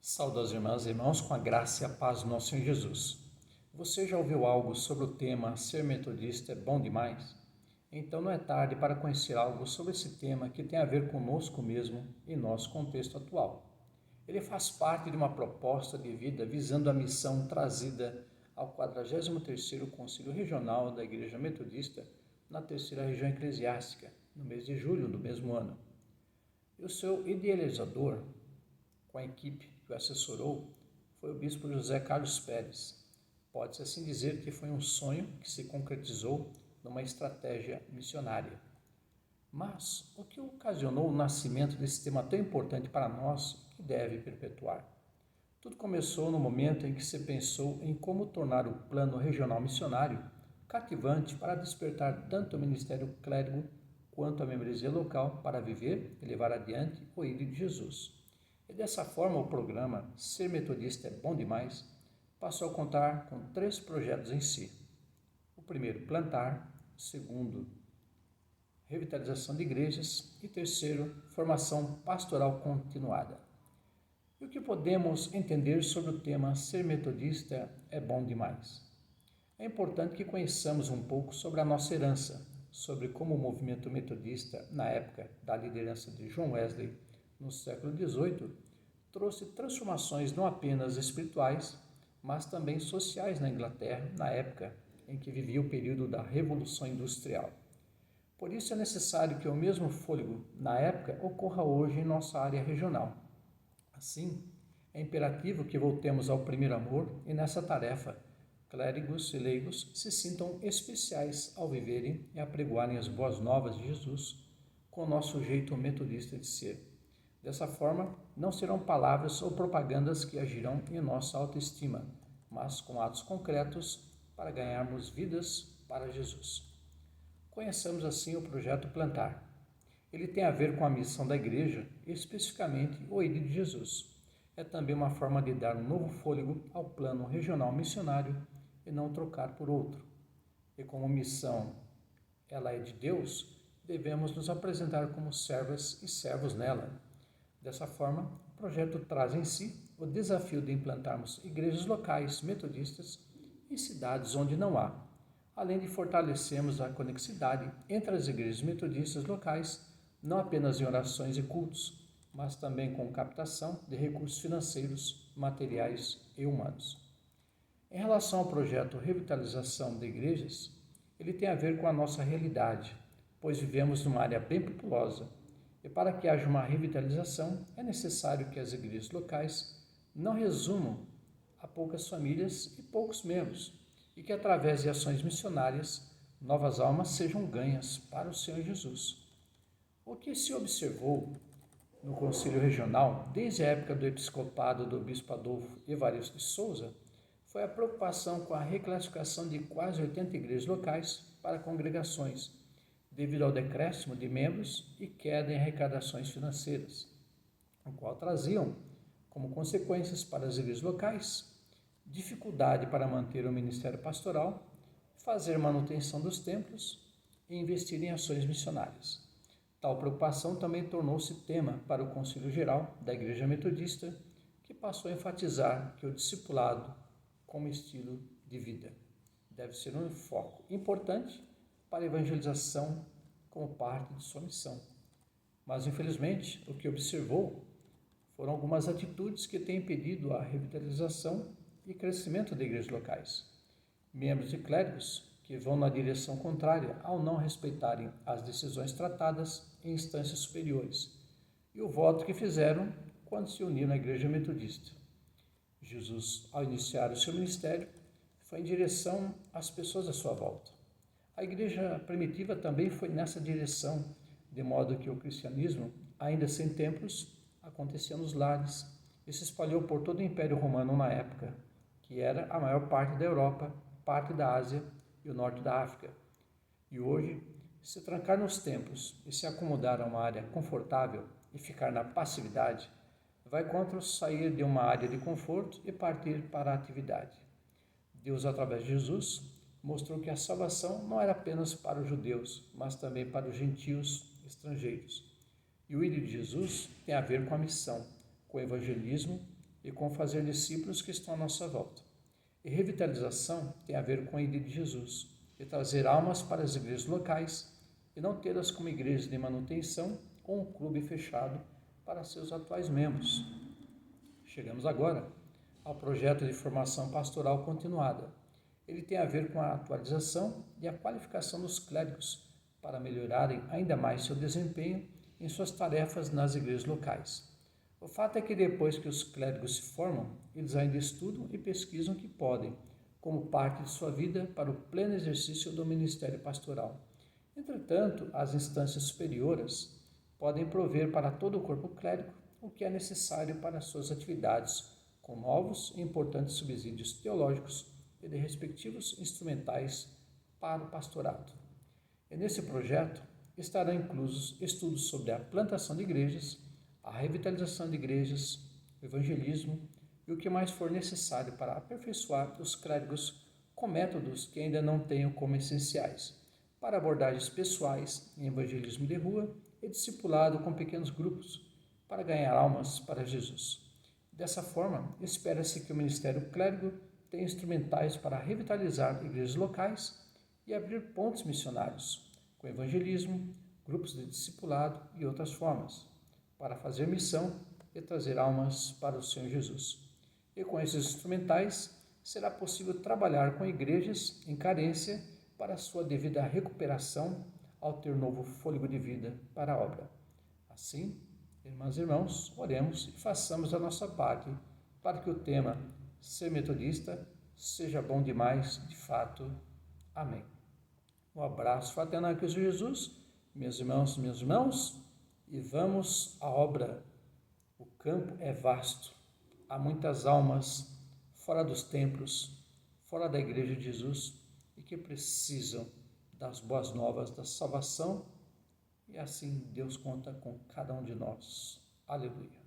Saudações, irmãs e irmãos, com a graça e a paz do nosso Senhor Jesus. Você já ouviu algo sobre o tema Ser Metodista é bom demais? Então não é tarde para conhecer algo sobre esse tema que tem a ver conosco mesmo e nosso contexto atual. Ele faz parte de uma proposta de vida visando a missão trazida ao 43º Concílio Regional da Igreja Metodista na Terceira Região Eclesiástica, no mês de julho do mesmo ano. E o seu idealizador, com a equipe que o assessorou, foi o bispo José Carlos Pérez. Pode-se assim dizer que foi um sonho que se concretizou numa estratégia missionária. Mas o que ocasionou o nascimento desse tema tão importante para nós que deve perpetuar? Tudo começou no momento em que se pensou em como tornar o plano regional missionário cativante para despertar tanto o ministério clérigo quanto a membresia local para viver e levar adiante o ídolo de Jesus. E dessa forma o programa Ser Metodista é bom demais passou a contar com 3 projetos em si. O primeiro, plantar; o segundo, revitalização de igrejas; e terceiro, formação pastoral continuada. E o que podemos entender sobre o tema Ser Metodista é bom demais? É importante que conheçamos um pouco sobre a nossa herança, sobre como o movimento metodista, na época da liderança de John Wesley, no século XVIII, trouxe transformações não apenas espirituais, mas também sociais na Inglaterra, na época em que vivia o período da Revolução Industrial. Por isso é necessário que o mesmo fôlego, na época, ocorra hoje em nossa área regional. Assim, é imperativo que voltemos ao primeiro amor e nessa tarefa, clérigos e leigos se sintam especiais ao viverem e apregoarem as boas novas de Jesus com o nosso jeito metodista de ser. Dessa forma, não serão palavras ou propagandas que agirão em nossa autoestima, mas com atos concretos para ganharmos vidas para Jesus. Conheçamos assim o projeto Plantar. Ele tem a ver com a missão da igreja, especificamente o ID de Jesus. É também uma forma de dar um novo fôlego ao plano regional missionário e não trocar por outro. E como missão ela é de Deus, devemos nos apresentar como servas e servos nela. Dessa forma, o projeto traz em si o desafio de implantarmos igrejas locais metodistas em cidades onde não há, além de fortalecermos a conexidade entre as igrejas metodistas locais, não apenas em orações e cultos, mas também com captação de recursos financeiros, materiais e humanos. Em relação ao projeto Revitalização de Igrejas, ele tem a ver com a nossa realidade, pois vivemos numa área bem populosa, e para que haja uma revitalização é necessário que as igrejas locais não resumam a poucas famílias e poucos membros, e que através de ações missionárias, novas almas sejam ganhas para o Senhor Jesus. O que se observou no Conselho Regional, desde a época do episcopado do bispo Adolfo Evaristo de Souza, foi a preocupação com a reclassificação de quase 80 igrejas locais para congregações, devido ao decréscimo de membros e queda em arrecadações financeiras, o qual traziam, como consequências para as igrejas locais, dificuldade para manter o ministério pastoral, fazer manutenção dos templos e investir em ações missionárias. Tal preocupação também tornou-se tema para o Concílio Geral da Igreja Metodista, que passou a enfatizar que o discipulado, como estilo de vida, deve ser um foco importante para a evangelização como parte de sua missão. Mas, infelizmente, o que observou foram algumas atitudes que têm impedido a revitalização e crescimento de igrejas locais. Membros e clérigos que vão na direção contrária ao não respeitarem as decisões tratadas em instâncias superiores e o voto que fizeram quando se uniram à Igreja Metodista. Jesus, ao iniciar o seu ministério, foi em direção às pessoas à sua volta. A igreja primitiva também foi nessa direção, de modo que o cristianismo, ainda sem templos, acontecia nos lares e se espalhou por todo o Império Romano na época, que era a maior parte da Europa, parte da Ásia e o norte da África. E hoje, se trancar nos templos e se acomodar a uma área confortável e ficar na passividade, vai contra o sair de uma área de conforto e partir para a atividade. Deus, através de Jesus, mostrou que a salvação não era apenas para os judeus, mas também para os gentios estrangeiros. E o ídolo de Jesus tem a ver com a missão, com o evangelismo e com fazer discípulos que estão à nossa volta. E revitalização tem a ver com a ida de Jesus, de trazer almas para as igrejas locais e não tê-las como igrejas de manutenção ou um clube fechado para seus atuais membros. Chegamos agora ao projeto de formação pastoral continuada. Ele tem a ver com a atualização e a qualificação dos clérigos para melhorarem ainda mais seu desempenho em suas tarefas nas igrejas locais. O fato é que depois que os clérigos se formam, eles ainda estudam e pesquisam o que podem, como parte de sua vida para o pleno exercício do ministério pastoral. Entretanto, as instâncias superiores podem prover para todo o corpo clérigo o que é necessário para suas atividades, com novos e importantes subsídios teológicos e de respectivos instrumentais para o pastorado. E nesse projeto estarão inclusos estudos sobre a plantação de igrejas, a revitalização de igrejas, o evangelismo e o que mais for necessário para aperfeiçoar os clérigos com métodos que ainda não tenham como essenciais, para abordagens pessoais em evangelismo de rua e discipulado com pequenos grupos, para ganhar almas para Jesus. Dessa forma, espera-se que o ministério clérigo tenha instrumentais para revitalizar igrejas locais e abrir pontos missionários, com evangelismo, grupos de discipulado e outras formas, para fazer missão e trazer almas para o Senhor Jesus. E com esses instrumentais, será possível trabalhar com igrejas em carência para sua devida recuperação ao ter novo fôlego de vida para a obra. Assim, irmãs e irmãos, oremos e façamos a nossa parte para que o tema ser metodista seja bom demais, de fato. Amém. Um abraço fraternal em Cristo Jesus, meus irmãos, e vamos à obra. O campo é vasto, há muitas almas fora dos templos, fora da igreja de Jesus e que precisam das boas novas da salvação, e assim Deus conta com cada um de nós. Aleluia.